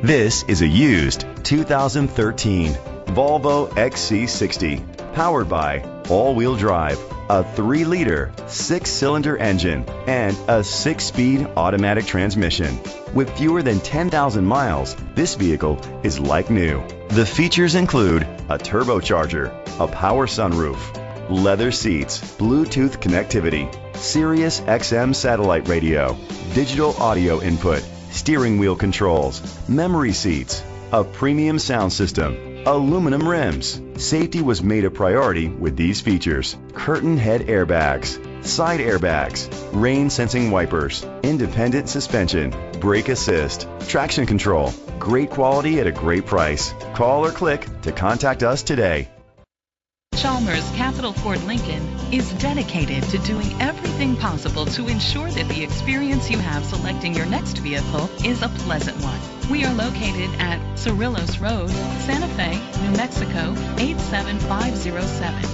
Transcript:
This is a used 2013 Volvo XC60, powered by all-wheel drive, a 3-liter, 6-cylinder engine, and a 6-speed automatic transmission. With fewer than 10,000 miles, this vehicle is like new. The features include a turbocharger, a power sunroof, leather seats, Bluetooth connectivity, Sirius XM satellite radio, digital audio input, steering wheel controls, memory seats, a premium sound system, aluminum rims. Safety was made a priority with these features: curtain head airbags, side airbags, rain sensing wipers, independent suspension, brake assist, traction control. Great quality at a great price. Call or click to contact us today. Chalmers Capital Ford Lincoln is dedicated to doing everything possible to ensure that the experience you have selecting your next vehicle is a pleasant one. We are located at Cerrillos Road, Santa Fe, New Mexico 87507.